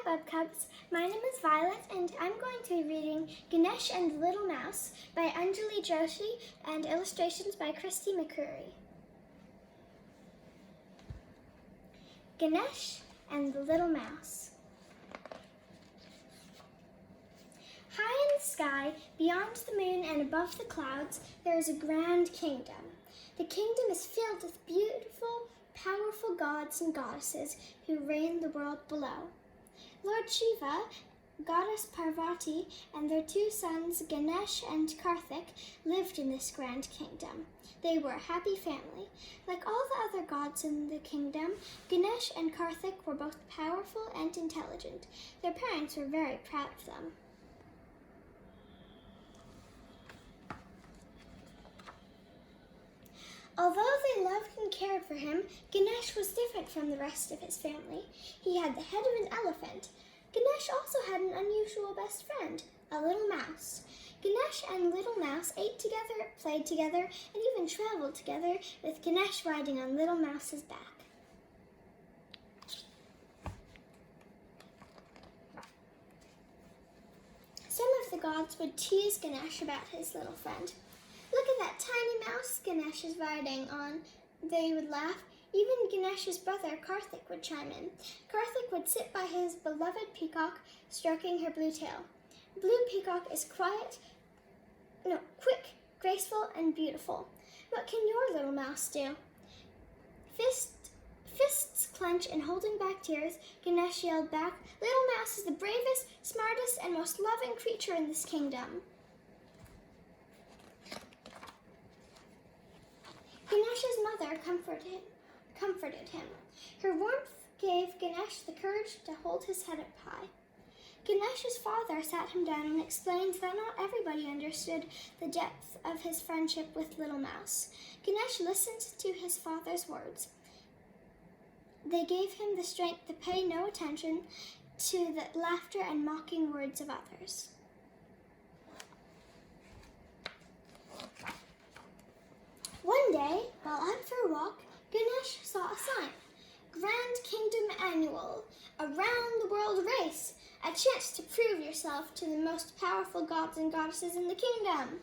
Bub Cubs, my name is Violet and I'm going to be reading Ganesh and the Little Mouse by Anjali, Joshi and illustrations by Christy McCreary. Ganesh and the Little Mouse. High in the sky, beyond the moon and above the clouds, there is a grand kingdom. The kingdom is filled with beautiful, powerful gods and goddesses who reign the world below. Lord Shiva, Goddess Parvati, and their two sons, Ganesh and Karthik, lived in this grand kingdom. They were a happy family. Like all the other gods in the kingdom, Ganesh and Karthik were both powerful and intelligent. Their parents were very proud of them. Although they loved and cared for him, Ganesh was different from the rest of his family. He had the head of an elephant. Ganesh also had an unusual best friend, a little mouse. Ganesh and Little Mouse ate together, played together, and even traveled together, with Ganesh riding on Little Mouse's back. Some of the gods would tease Ganesh about his little friend. "Look at that tiny mouse Ganesh is riding on," they would laugh. Even Ganesh's brother Karthik would chime in. Karthik would sit by his beloved peacock, stroking her blue tail. Blue Peacock is quick, graceful, and beautiful. What can your little mouse do? Fists clenched and holding back tears, Ganesh yelled back, "Little Mouse is the bravest, smartest, and most loving creature in this kingdom." Ganesh's mother comforted him. Her warmth gave Ganesh the courage to hold his head up high. Ganesh's father sat him down and explained that not everybody understood the depth of his friendship with Little Mouse. Ganesh listened to his father's words. They gave him the strength to pay no attention to the laughter and mocking words of others. One day, while out for a walk, Ganesh saw a sign. "Grand Kingdom Annual, Around the World Race, a chance to prove yourself to the most powerful gods and goddesses in the kingdom."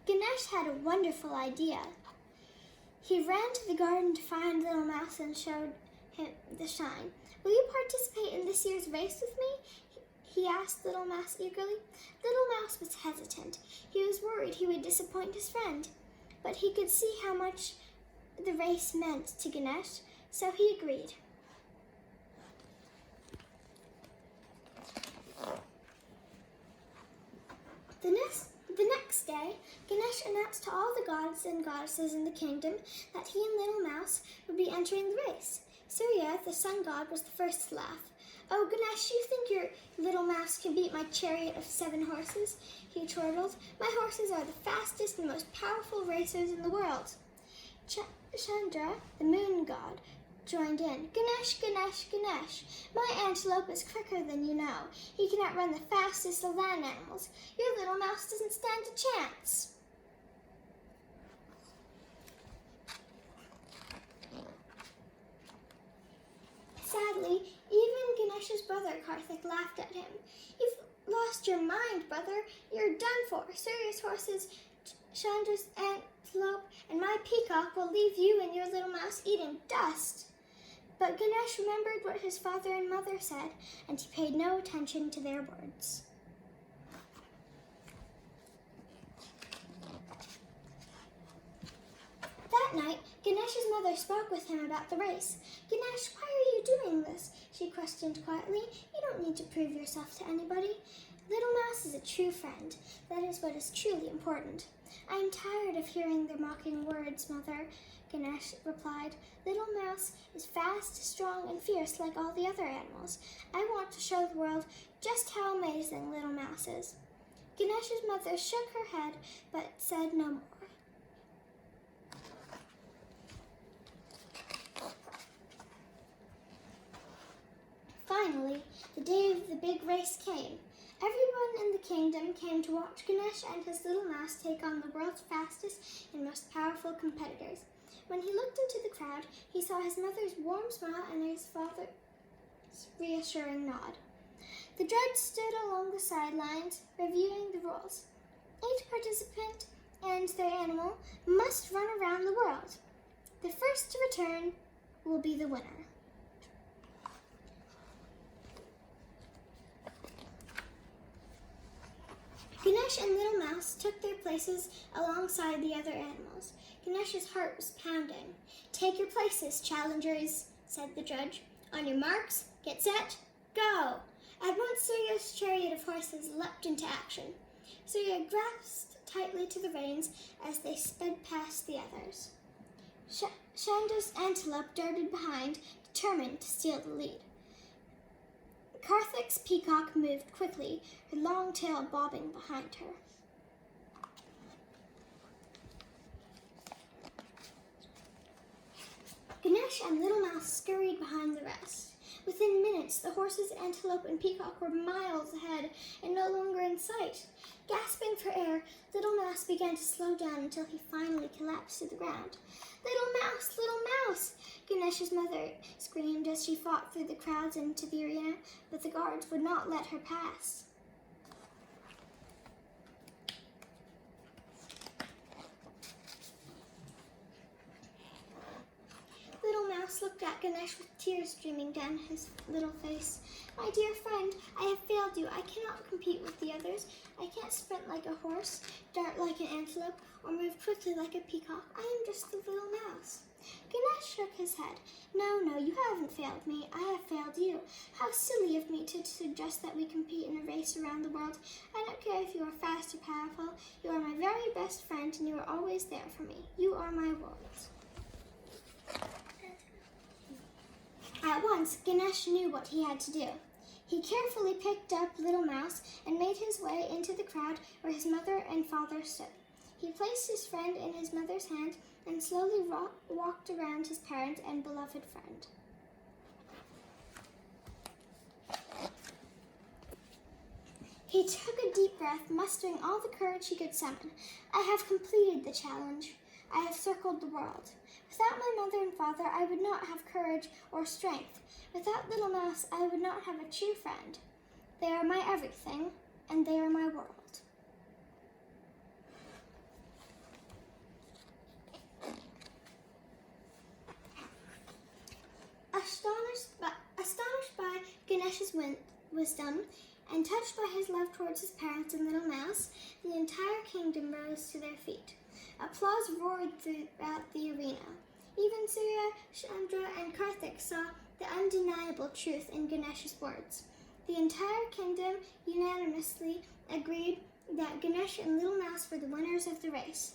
Ganesh had a wonderful idea. He ran to the garden to find Little Mouse and showed him the sign. "Will you participate in this year's race with me?" he asked Little Mouse eagerly. Little Mouse was hesitant. He was worried he would disappoint his friend. But he could see how much the race meant to Ganesh, so he agreed. The next day, Ganesh announced to all the gods and goddesses in the kingdom that he and Little Mouse would be entering the race. Surya, the sun god, was the first to laugh. "Oh, Ganesh, you think your little mouse can beat my chariot of 7 horses?" he chortled. "My horses are the fastest and most powerful racers in the world." Chandra, the moon god, joined in. "Ganesh, Ganesh, Ganesh, my antelope is quicker than you know. He can outrun the fastest of land animals. Your little mouse doesn't stand a chance." Sadly, even Ganesh's brother Karthik laughed at him. "You've lost your mind, brother. You're done for. Surya's horses, Chandra's antelope, and my peacock will leave you and your little mouse eating dust." But Ganesh remembered what his father and mother said, and he paid no attention to their words. That night, Ganesh's mother spoke with him about the race. "Ganesh, why are you doing this?" she questioned quietly. "You don't need to prove yourself to anybody. Little Mouse is a true friend. That is what is truly important." "I am tired of hearing their mocking words, Mother," Ganesh replied. "Little Mouse is fast, strong, and fierce like all the other animals. I want to show the world just how amazing Little Mouse is." Ganesh's mother shook her head but said no more. Finally, the day of the big race came. Everyone in the kingdom came to watch Ganesh and his little mouse take on the world's fastest and most powerful competitors. When he looked into the crowd, he saw his mother's warm smile and his father's reassuring nod. The judge stood along the sidelines, reviewing the rules. Each participant and their animal must run around the world. The first to return will be the winner. Ganesh and Little Mouse took their places alongside the other animals. Ganesh's heart was pounding. "Take your places, challengers," said the judge. "On your marks, get set, go!" At once Surya's chariot of horses leapt into action. Surya grasped tightly to the reins as they sped past the others. Shanda's antelope darted behind, determined to steal the lead. Karthik's peacock moved quickly, her long tail bobbing behind her. Ganesh and Little Mouse scurried behind the rest. Within minutes, the horses, antelope, and peacock were miles ahead and no longer in sight. Gasping for air, Little Mouse began to slow down until he finally collapsed to the ground. "Little Mouse! Little Mouse!" Ganesh's mother screamed as she fought through the crowds into the arena, but the guards would not let her pass. Little Mouse looked at Ganesh with tears streaming down his little face. "My dear friend, I have failed you. I cannot compete with the others. I can't sprint like a horse, dart like an antelope, or move quickly like a peacock. I am just a little mouse." Ganesh shook his head. No, you haven't failed me. I have failed you. How silly of me to suggest that we compete in a race around the world. I don't care if you are fast or powerful. You are my very best friend, and you are always there for me. You are my world. At once, Ganesh knew what he had to do. He carefully picked up Little Mouse and made his way into the crowd where his mother and father stood. He placed his friend in his mother's hand and slowly walked around his parent and beloved friend. He took a deep breath, mustering all the courage he could summon. "I have completed the challenge. I have circled the world. Without my mother and father, I would not have courage or strength. Without Little Mouse, I would not have a true friend. They are my everything, and they are my world." Astonished by Ganesh's wisdom and touched by his love towards his parents and Little Mouse, the entire kingdom rose to their feet. Applause roared throughout the arena. Even Surya, Chandra, and Karthik saw the undeniable truth in Ganesh's words. The entire kingdom unanimously agreed that Ganesh and Little Mouse were the winners of the race.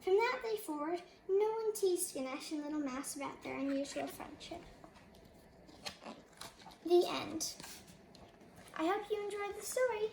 From that day forward, no one teased Ganesh and Little Mouse about their unusual friendship. The end. I hope you enjoyed the story.